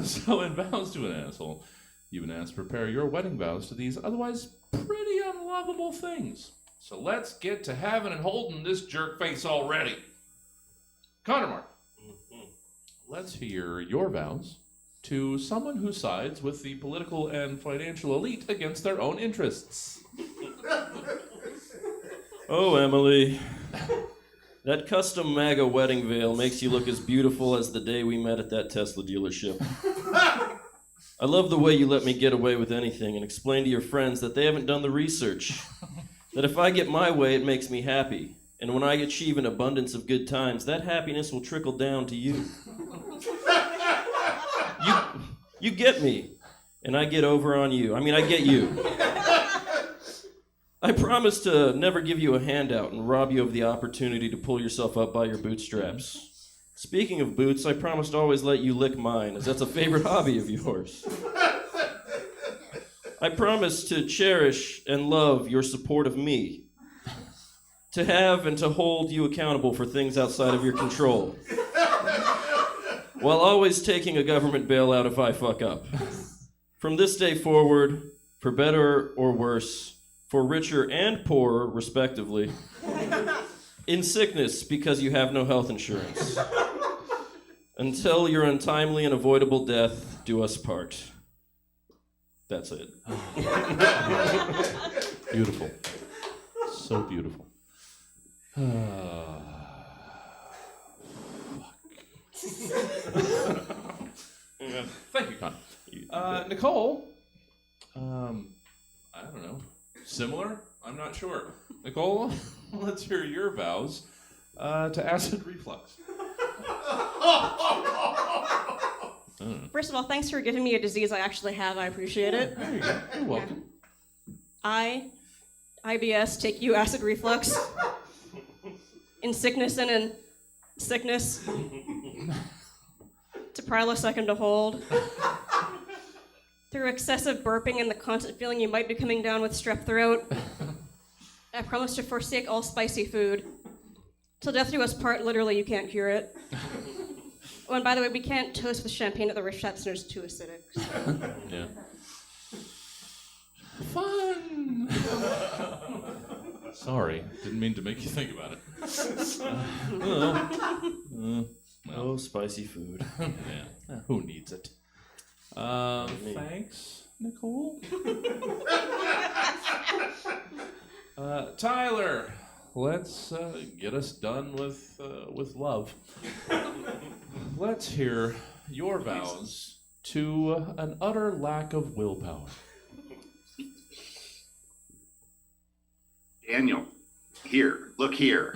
So in Vows to an Asshole, you've been asked to prepare your wedding vows to these otherwise pretty unlovable things. So let's get to having and holding this jerk face already. Connor Mark, let's hear your vows to someone who sides with the political and financial elite against their own interests. Oh, Emily. That custom MAGA wedding veil makes you look as beautiful as the day we met at that Tesla dealership. I love the way you let me get away with anything and explain to your friends that they haven't done the research. That if I get my way, it makes me happy. And when I achieve an abundance of good times, that happiness will trickle down to you. You get me, and I get over on you. I mean, I get you. I promise to never give you a handout and rob you of the opportunity to pull yourself up by your bootstraps. Speaking of boots, I promise to always let you lick mine, as that's a favorite hobby of yours. I promise to cherish and love your support of me, to have and to hold you accountable for things outside of your control, while always taking a government bailout if I fuck up. From this day forward, for better or worse, for richer and poorer, respectively, in sickness because you have no health insurance, until your untimely and avoidable death do us part. That's it. Beautiful. So beautiful. Thank you, Con. Nicole, I don't know. Similar? I'm not sure. Nicole, let's hear your vows to acid reflux. First of all, thanks for giving me a disease I actually have. I appreciate it. There you go. You're welcome. IBS, take you acid reflux. In sickness and in sickness. To second to hold. Through excessive burping and the constant feeling you might be coming down with strep throat. I promise to forsake all spicy food. Till death do us part, literally, you can't cure it. Oh, and by the way, we can't toast with champagne at the reception, it's too acidic. So. Yeah. Fun! Sorry, didn't mean to make you think about it. Oh, spicy food. Yeah, who needs it? Thanks, Nicole. Tyler, let's get us done with love. Let's hear your vows to an utter lack of willpower. Daniel, here, look here,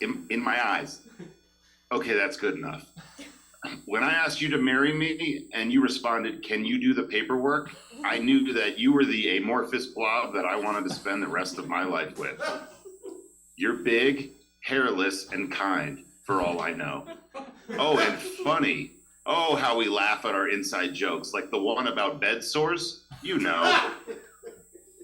in my eyes. Okay, that's good enough. When I asked you to marry me and you responded, "Can you do the paperwork?" I knew that you were the amorphous blob that I wanted to spend the rest of my life with. You're big, hairless, and kind, for all I know. Oh, and funny. Oh, how we laugh at our inside jokes, like the one about bed sores. You know.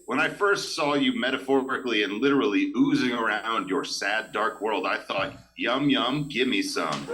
When I first saw you metaphorically and literally oozing around your sad, dark world, I thought, yum, yum, give me some.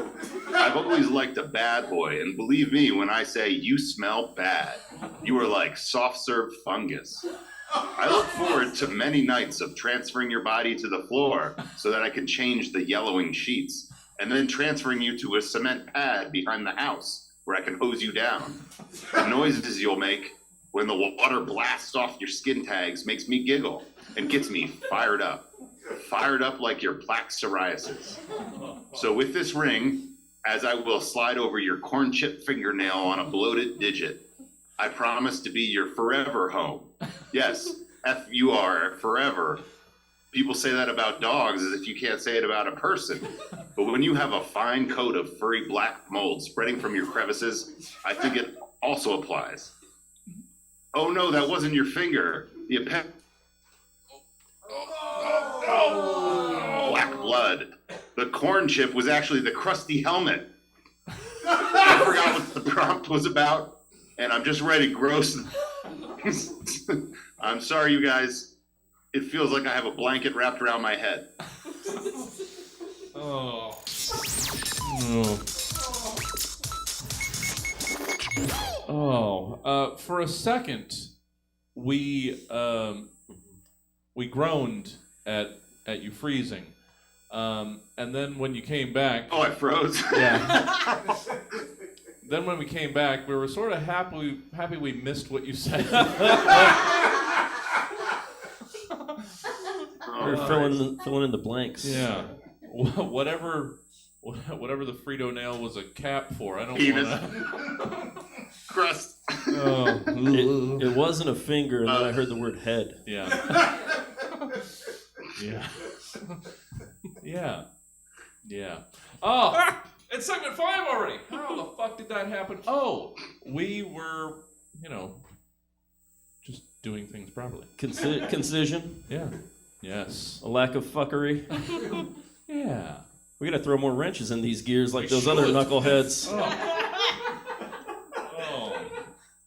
I've always liked a bad boy, and believe me when I say you smell bad. You are like soft-serve fungus. I look forward to many nights of transferring your body to the floor so that I can change the yellowing sheets, and then transferring you to a cement pad behind the house where I can hose you down. The noises you'll make when the water blasts off your skin tags makes me giggle and gets me fired up like your plaque psoriasis. So with this ring, as I will slide over your corn chip fingernail on a bloated digit, I promise to be your forever home. Yes, F-U-R, forever. People say that about dogs as if you can't say it about a person. But when you have a fine coat of furry black mold spreading from your crevices, I think it also applies. Oh no, that wasn't your finger. The black blood. The corn chip was actually the crusty helmet. I forgot what the prompt was about, and I'm just ready gross. I'm sorry, you guys. It feels like I have a blanket wrapped around my head. Oh. For a second, we groaned at you freezing, and then when you came back, Oh, I froze. yeah. Then when we came back, we were sort of happy we missed what you said. We're filling in the blanks. Yeah, whatever the Frito nail was a cap for, I don't Penis. want to. Crust. Oh, It wasn't a finger, and then I heard the word head. yeah. Yeah. Yeah. Yeah. Oh, it's segment 5 already. How the fuck did that happen? Oh, we were, just doing things properly. Concision, Yeah. Yes. a lack of fuckery. Yeah. We gotta throw more wrenches in these gears like We those other should. knuckleheads. Oh.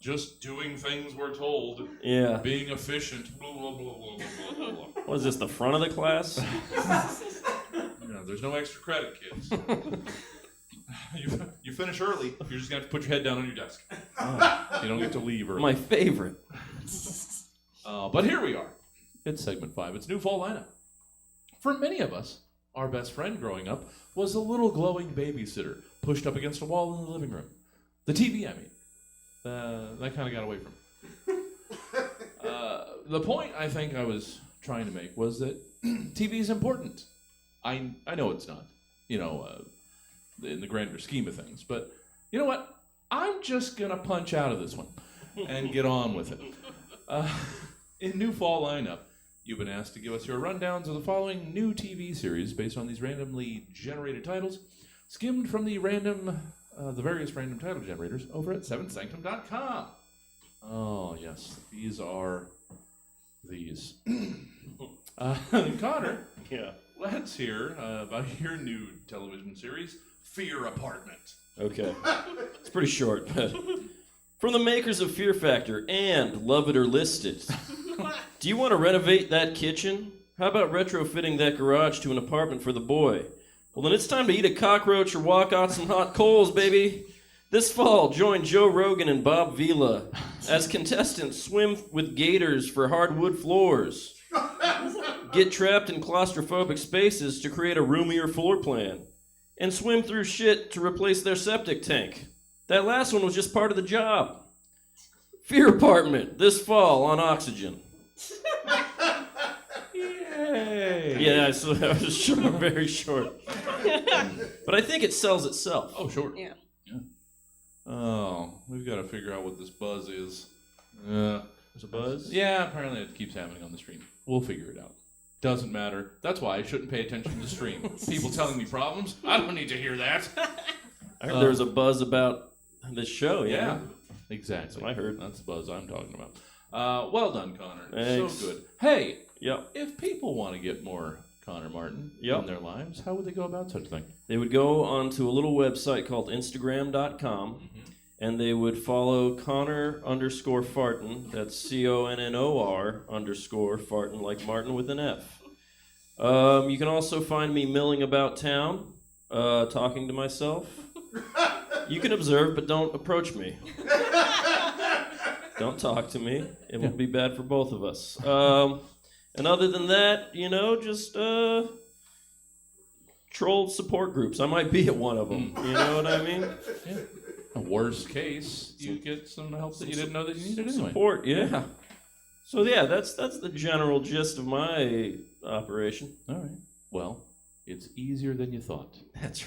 Just doing things we're told. Yeah. Being efficient. Blah, blah, blah, blah, blah, blah, blah. What is this, the front of the class? There's no extra credit, kids. You finish early, you're just going to have to put your head down on your desk. You don't get to leave early. My favorite. But here we are. It's segment 5. It's new fall lineup. For many of us, our best friend growing up was a little glowing babysitter pushed up against a wall in the living room. The TV, I mean. That kind of got away from me. The point I think I was trying to make was that TV is important. I know it's not, in the grander scheme of things. But you know what? I'm just going to punch out of this one and get on with it. In new fall lineup, you've been asked to give us your rundowns of the following new TV series based on these randomly generated titles, skimmed from the random the various random title generators over at seventhsanctum.com. Oh, yes. These are these. Connor, Yeah. let's hear about your new television series, Fear Apartment. Okay. It's pretty short, but from the makers of Fear Factor and Love It or List It. Do you want to renovate that kitchen? How about retrofitting that garage to an apartment for the boy? Well, then it's time to eat a cockroach or walk out some hot coals, baby. This fall, join Joe Rogan and Bob Vila as contestants swim with gators for hardwood floors. Get trapped in claustrophobic spaces to create a roomier floor plan. And swim through shit to replace their septic tank. That last one was just part of the job. Fear Apartment, this fall on Oxygen. Yay! Yeah, so that was short, very short. But I think it sells itself. Oh, sure. Yeah. Oh, we've got to figure out what this buzz is. There's a buzz? Yeah, apparently it keeps happening on the stream. We'll figure it out. Doesn't matter. That's why I shouldn't pay attention to the stream. People telling me problems, I don't need to hear that. I heard there was a buzz about this show, Yeah, exactly. That's what I heard. That's the buzz I'm talking about. Well done, Connor. Thanks. So good. Hey, Yep. if people want to get more Connor Martin Yep. in their lives, how would they go about such a thing? They would go onto a little website called Instagram.com, and they would follow Connor_Farton. That's CONNOR_Farton, like Martin with an F. You can also find me milling about town, talking to myself. You can observe, but don't approach me. Don't talk to me. It will be bad for both of us. And other than that, just troll support groups. I might be at one of them. You know what I mean? Yeah. Worst case, you get some help that you didn't know that you needed anyway. Support, yeah. So yeah, that's the general gist of my operation. All right. Well, it's easier than you thought. That's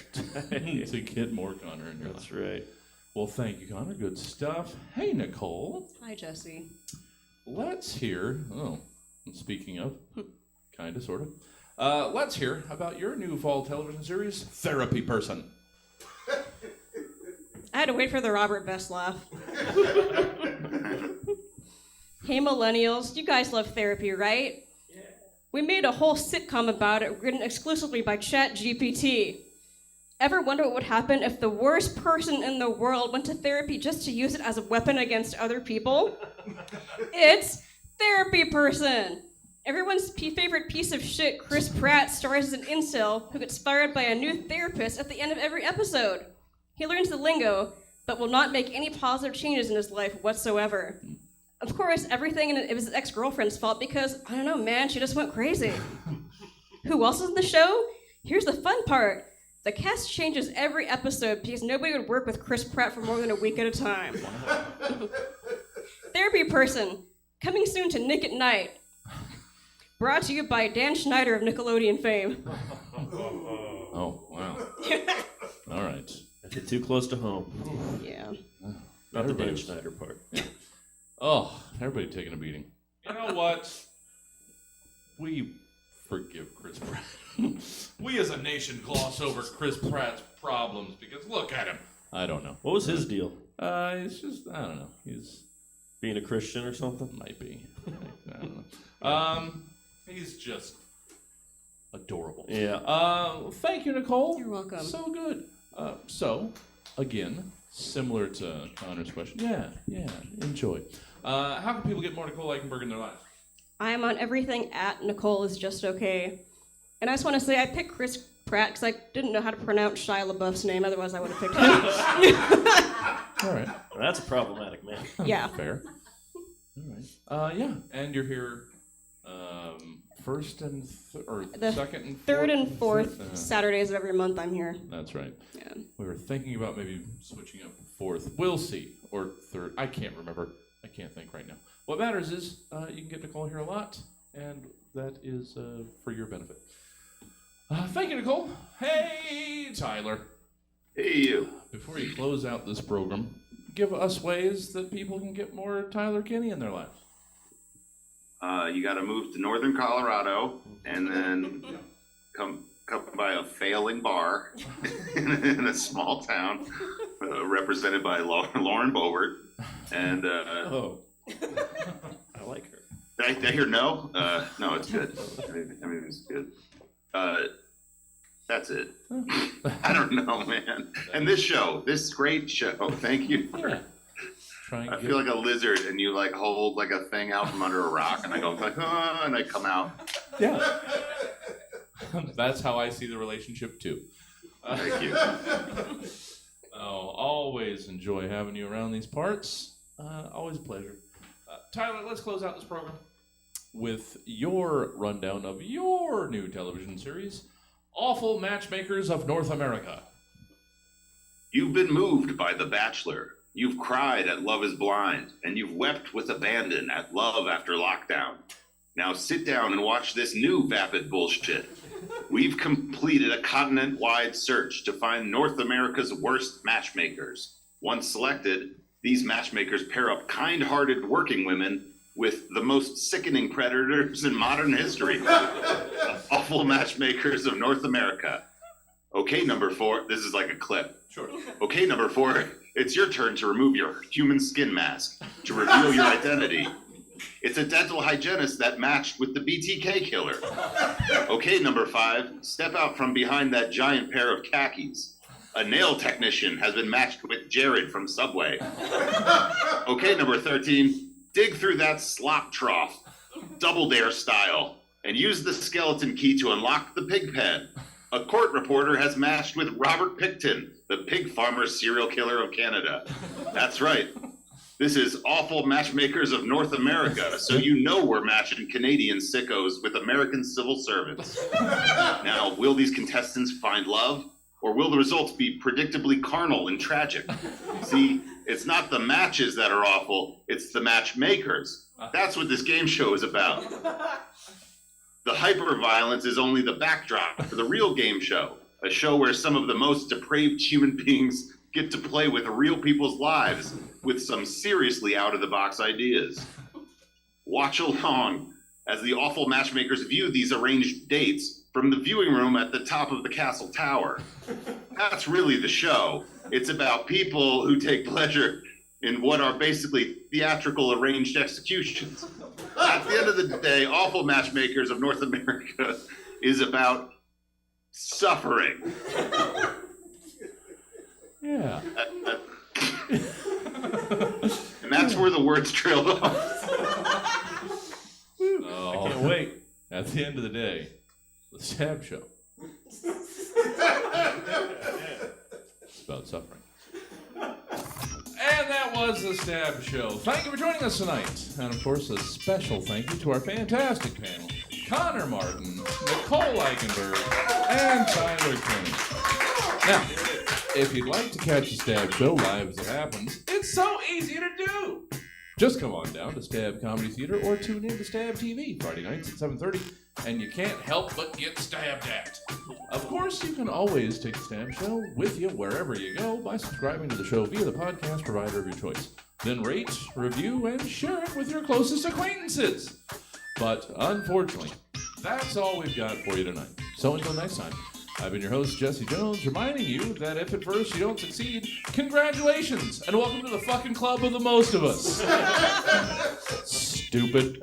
right. To get more Connor in your life. That's right. Well, thank you, Connor. Good stuff. Hey, Nicole. Hi, Jesse. Let's hear. Oh, speaking of, kind of, sort of. Let's hear about your new fall television series, Therapy Person. I had to wait for the Robert Best laugh. Hey, millennials, you guys love therapy, right? Yeah. We made a whole sitcom about it, written exclusively by ChatGPT. Ever wonder what would happen if the worst person in the world went to therapy just to use it as a weapon against other people? It's Therapy Person. Everyone's favorite piece of shit, Chris Pratt, stars as an incel who gets fired by a new therapist at the end of every episode. He learns the lingo, but will not make any positive changes in his life whatsoever. Of course, everything it was his ex-girlfriend's fault because, I don't know, man, she just went crazy. Who else is in the show? Here's the fun part. The cast changes every episode because nobody would work with Chris Pratt for more than a week at a time. Therapy Person, coming soon to Nick at Night. Brought to you by Dan Schneider of Nickelodeon fame. Oh, wow. All right. That's it too close to home. Yeah. Not the Dan Schneider part. Oh, everybody taking a beating. You know what? We forgive Chris Pratt. We as a nation gloss over Chris Pratt's problems because look at him. I don't know. What was his deal? He's just, I don't know. He's being a Christian or something? Might be. I don't know. He's just adorable. Yeah. Thank you, Nicole. You're welcome. So good. So, again, similar to Connor's question. Yeah, enjoy. How can people get more Nicole Eichenberg in their lives? I am on everything at Nicole is just okay. And I just want to say I picked Chris Pratt because I didn't know how to pronounce Shia LaBeouf's name, otherwise I would have picked him. All right. Well, that's a problematic man. Yeah. Fair. All right. Yeah, and you're here first and second and third and fourth Saturdays of every month I'm here. That's right. Yeah. We were thinking about maybe switching up fourth. We'll see. Or third. I can't remember. I can't think right now. What matters is you can get Nicole here a lot, and that is for your benefit. Thank you, Nicole. Hey, Tyler. Hey, you. Before you close out this program, give us ways that people can get more Tyler Kinney in their lives. You got to move to northern Colorado and then come by a failing bar in a small town represented by Lauren Bovert. And Oh. I like her. did I hear no? No, it's good. I mean, it's good. That's it. I don't know, man. And this great show. Thank you. Yeah. Try and I get- feel like a lizard, and you like hold like a thing out from under a rock, and I go like, and I come out. Yeah. That's how I see the relationship too. Thank you. Oh, always enjoy having you around these parts. Always a pleasure. Tyler, let's close out this program with your rundown of your new television series, Awful Matchmakers of North America. You've been moved by The Bachelor. You've cried at Love is Blind, and you've wept with abandon at Love After Lockdown. Now sit down and watch this new vapid bullshit. We've completed a continent-wide search to find North America's worst matchmakers. Once selected, these matchmakers pair up kind-hearted working women with the most sickening predators in modern history. Awful Matchmakers of North America. Okay, number 4, this is like a clip. Sure. Okay, number 4, it's your turn to remove your human skin mask to reveal your identity. It's a dental hygienist that matched with the BTK killer. Okay, number 5, step out from behind that giant pair of khakis. A nail technician has been matched with Jared from Subway. Okay, number 13, dig through that slop trough, Double Dare style, and use the skeleton key to unlock the pig pen. A court reporter has matched with Robert Picton, the pig farmer serial killer of Canada. That's right. This is Awful Matchmakers of North America, so you know we're matching Canadian sickos with American civil servants. Now, will these contestants find love, or will the results be predictably carnal and tragic? See, it's not the matches that are awful, it's the matchmakers. That's what this game show is about. The hyper-violence is only the backdrop for the real game show, a show where some of the most depraved human beings get to play with real people's lives with some seriously out-of-the-box ideas. Watch along as the awful matchmakers view these arranged dates from the viewing room at the top of the castle tower. That's really the show. It's about people who take pleasure in what are basically theatrical arranged executions. At the end of the day, Awful Matchmakers of North America is about suffering. Yeah. And that's where the words trailed off. Oh, I can't wait. At the end of the day, the Stab Show. It's about suffering. And that was the Stab Show. Thank you for joining us tonight. And of course, a special thank you to our fantastic panel, Connor Martin, Nicole Eichenberg, and Tyler Kinney. Now, if you'd like to catch the Stab Show live as it happens, it's so easy to do. Just come on down to Stab Comedy Theater or tune in to Stab TV Friday nights at 7:30, and you can't help but get stabbed at. Of course, you can always take the Stab Show with you wherever you go by subscribing to the show via the podcast provider of your choice. Then rate, review, and share it with your closest acquaintances. But unfortunately, that's all we've got for you tonight. So until next time, I've been your host, Jesse Jones, reminding you that if at first you don't succeed, congratulations, and welcome to the fucking club of the most of us. Stupid.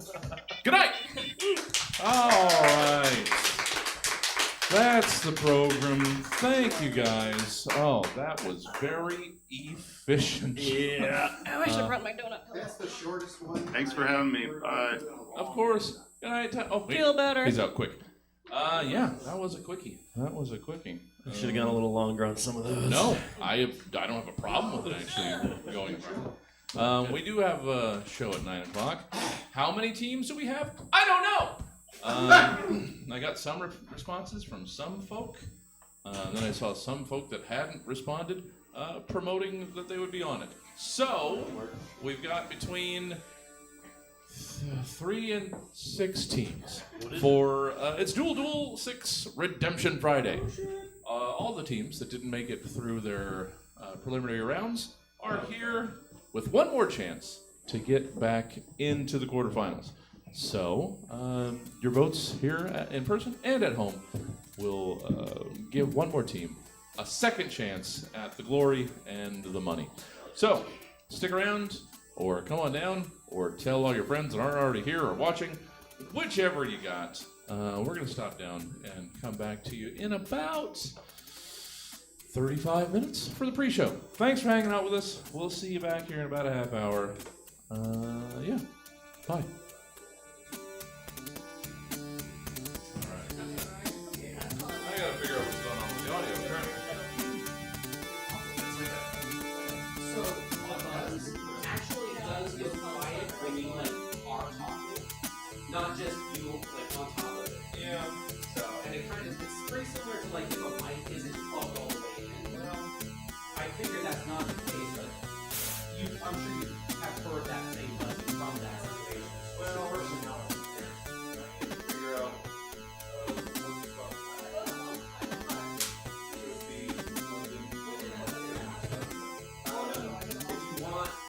Good night. All right. That's the program. Thank you, guys. Oh, that was very efficient. Yeah. Oh, I should have brought my donut pillow. That's the shortest one. Thanks for having me. Bye. Of course. Good night. Oh, wait. Feel better. He's out quick. Yeah, that was a quickie. That was a quickie. Should have gone a little longer on some of those. No, I don't have a problem with it actually going around. We do have a show at 9 o'clock. How many teams do we have? I don't know. I got some responses from some folk. Then I saw some folk that hadn't responded, promoting that they would be on it. So we've got between 3 and 6 teams for it's Duel 6 Redemption Friday. All the teams that didn't make it through their preliminary rounds are here with one more chance to get back into the quarterfinals. So your votes here in person and at home will give one more team a second chance at the glory and the money. So, stick around, or come on down, or tell all your friends that aren't already here or watching. Whichever you got. We're going to stop down and come back to you in about 35 minutes for the pre-show. Thanks for hanging out with us. We'll see you back here in about a half hour. Yeah. Bye. Alright. I gotta figure out what's going on with the audio. So, actually it does get quiet when you are talking. Not just you on top of it. Yeah. So, and it's pretty similar to if a mic isn't plugged all the way in. Well, I figure that's not the case, but I'm sure you have heard that same from that situation. Well, personality.